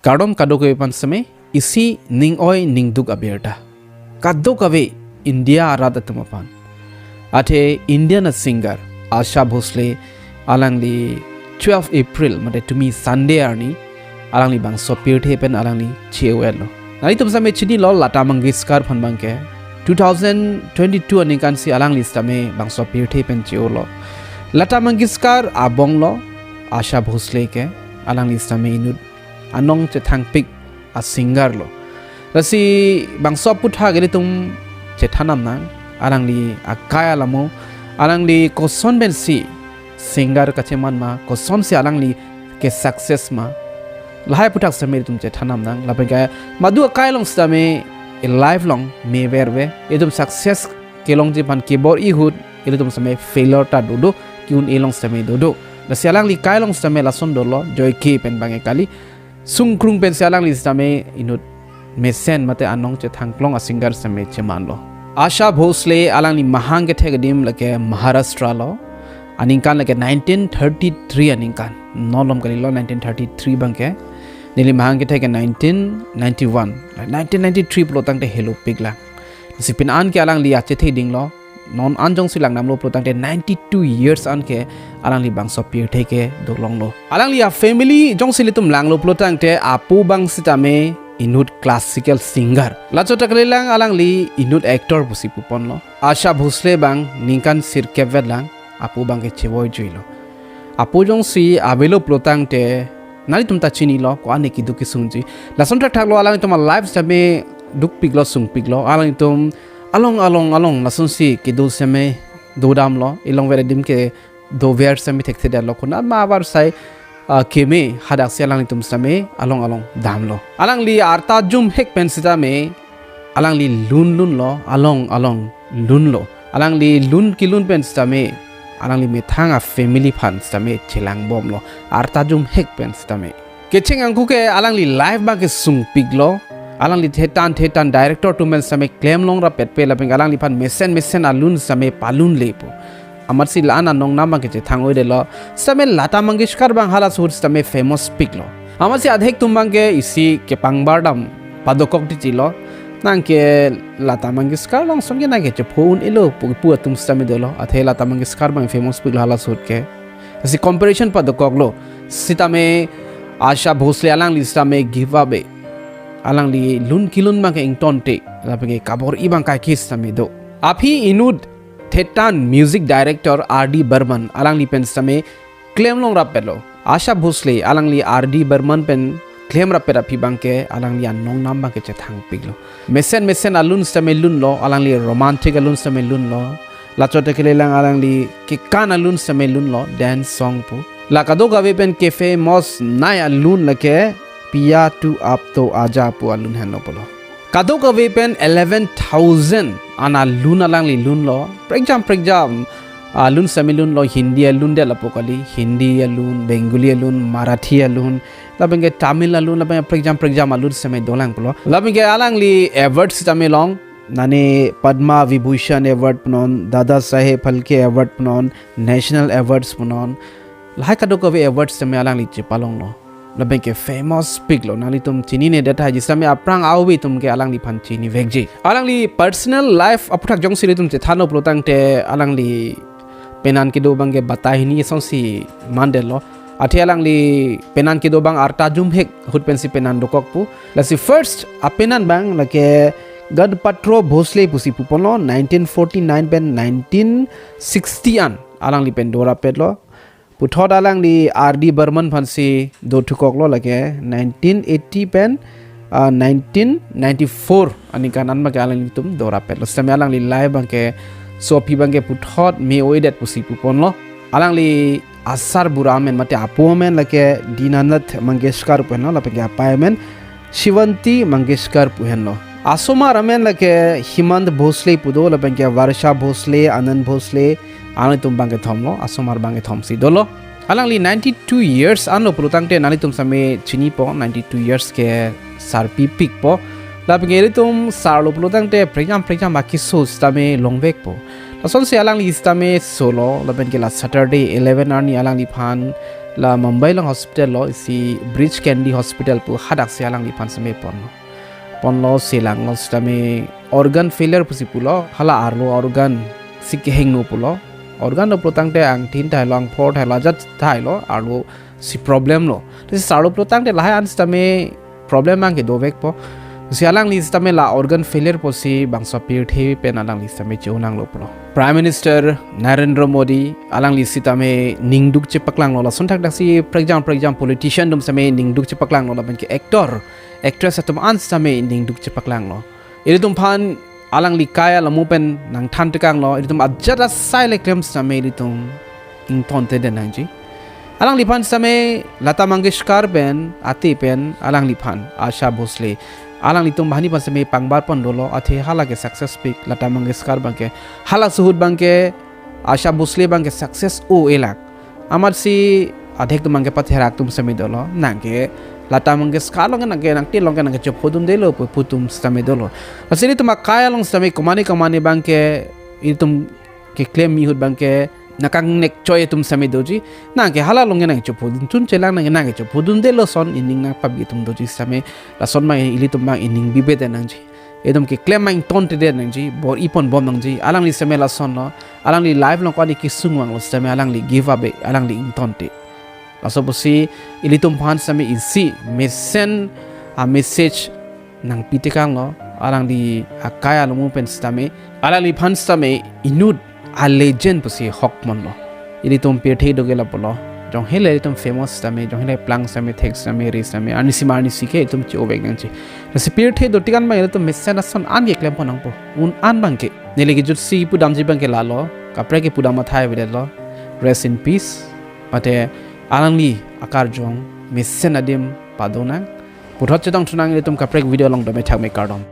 Kardom kadok we pan same isi ning oi ning duk abirta kadok ave India arada tumapan ate Indian singer Asha Bhosle alangli 12 April mate tumi Sunday arni alangli bang sopir the pen alangli chewelo nai tum same chini lo Lata Mangeshkar phan bangke 2022 ani kan si alangli stame bang sopir the pen chewlo Lata Mangeshkar abong lo Asha Bhosle ke alangli stame inut anong che thangpik a singer lo rasi bang sop putha gele tum che thanam nang alangli Akai Alamo alangli koson ben si singer ka cheman ma koson si alangli ke success ma lahai putak same tum che thanam nang lapenga madu Akai long stame a life long me verwe edum success ke long ji pan keyboard I hud edum same failure ta dodo kiun e long stame dodo rasi alangli Kai long stame la son dolo joy ke pen bange kali sungkrung pen sialang li stame inut mesen mate anong che thangklong a singer same cheman lo Asha Bhosle alang li mahang ke thegadim lake Maharashtra lo aningkan lake 1933 aningkan nolom kali lo 1933 bangke nili mahang ke thega 1991 1993 plotang te hello pigla sipin an ke alang li ache theding lo non anjong silang namlo plotang te 92 years an ke alang li bang sopir theke doklong lo alang li a family jong silitum langlo plotang te apu bang sitame inut classical singer lacho taklelang alang li inut actor busi pupon lo Asha Bhosle bang ningkan sirkevet lang apu bang ke chewoi juilo apu jong si avelo plotang te nari tum ta chini lo ko ane ki duki sungji lason tak thaklo alang tuma live same duk piglo sung piglo alang tum along lason si ki do same do dam lo ilong vere dim ke do ver same thekse da lo khuna ma bar sai keme hadak se alang tum same along dam lo alang li arta jum hek pen sita me alang li lun lo along lun lo alang li lun kilun pen sita me alang li me thanga family fan sita me chelang bom lo arta jum hek pen sita me kecheng angku ke alang li live ba ke sung piglo alang li thetan director to men same claim long ra pet pe la peng alang li phan mesen alun same palun lepo amar si lana nong nama ke che thangoi de lo same Lata Mangeshkar bang hala sur same famous pic lo amar si adhek tumbang ke isi ke pangbardam padokok ti chilo nang ke Lata Mangeshkar long songe na ke che phone elo pu tum same de lo athe Lata Mangeshkar bang famous pic hala sur ke isi comparison padokok lo sitame Asha Bhosle alang li same give away alang li lun kilun bang ke ington te la penge kabor ibang kai kis same do api inud thetan music director RD Burman alang li pen same claim long rapelo Asha Bhosle alang li RD Burman pen claim rapera phi bangke alang li anong nam bangke che thang piglo mesen alun same lun lo alang li romantic alun same lun lo la chote kele lang alang li ki kan alun same lun lo dance song pu la kado gawe pen cafe mos nai alun lake pia tu up to aja pu alun han lo polo kado gawe pen 11000 ana lun alang li lun lo prejam alun same lun lo hindi alun de la pokali hindi alun bengali alun marathi alun labenge tamil alun labenge prejam alun same dolang polo labenge alang li awards tame long nane Padma Vibhushan award pnon Dada Saheb Phalke award pnon national awards pnon lahai kado gawe awards tame alang li chipalong lo labenge famous pic lo nali tum chini ne data jisame aprang awi tum ke alang li phan chini vekji alang li personal life aputhak jong sili tum che thano plotang te alang li penan ke do bangge batahini song si mandelo athe alang li penan ke do bang arta jum hek hut pensi penan dokok pu la si first apenan bang lake Gad Patro Bhosle pusi pupono 1949 pen 1960 an alang li pen dora pedlo puthot alang li RD Burman phansi do thukok lo lake 1980 pen 1994 ani kanan ma alang li tum dora pedlo same alang li live bangke sopi bangke puthot me oidet pusi pupon lo alang li asar buramen mate apomen lake Dinanath Mangeshkar puhen lo lapenge apamen Shivanti Mangeshkar puhen lo asoma ramen lake Himant Bhosle pudo lapenge Varsha Bhosle Anand Bhosle ani tum bangke thomlo asomar bangke thomsi dolo alang li 92 years anlo prutang te nani tum same chini po 92 years ke sarpi pik po lapenge tum sarlo prutang te prejam akiso stame longbek po lason si alang li istame solo laben ke la Saturday 11 arni alang li phan la Mumbai lang hospital lo si Bridge Candy Hospital pu hadak si alang li phan same ponlo silang lo stame organ failure pusi pulo hala arlo organ sik heng no pulo organ no protang te ang tin thai long port thai la jat thai lo arlo si problem lo te saro protang te lahai an stame problem mang ke dovek po si alang li stame la organ failure po si bangsa pir the pen alang li stame chunang lo pulo Prime Minister Narendra Modi alang li sitame ningduk chepaklang lo la sontak dak si for example politician dum same ningduk chepaklang lo la ban ke actress atum an same ningduk chepaklang lo iritum phan alang li kaya lamu pen nang than tekang lo iritum ajara sai klem same iritum ington te den nangji alang li phan same Lata Mangeshkar ben ati pen alang li phan Asha Bhosle alang li tum bahani pan same pangbar pon dolo athe hala ke success pick Lata Mangeshkar bangke hala suhud bangke Asha Bhosle bangke success o elak amar si adhek tum bangke patherak tum same dolo nangke Lata Mangeshkar long nangke nangti long nangke chopodun delo putum same dolo asili tum kaya long same komani bangke itum ke claim mi hud bangke nakang nek choy tum same doji nangke hala long nangke chopodun tun chelang nangke chopodun delo son ining na pabi tum doji same la son ma ili tum bang ining bibe den nangji edom ke claim mang ton te den nangji bor ipon bom nangji alang li same la son no alang li live long kwani ki sungwang lo same alang li give up alang li inton te lasoposi ili tum phan same isi mesen a message nang pitekang lo alang li Akai Alamo pen same alang li phan same inud a legend pusi hokmon lo ili tum pethe dogela polo jong hele tum famous same jong hele plang same thek same re same ani simani sike tum chi obek nang chi se pethe dotikan ma tum mesen ason an ge klem ponang po un an bangke nele ge jutsi pudam ji bangke lalo kapre ke pudama thai vedelo rest in peace pate alang li akar jong mesen adim padona puthot chetang thunang ile tum kaprek video long dome thak me kardom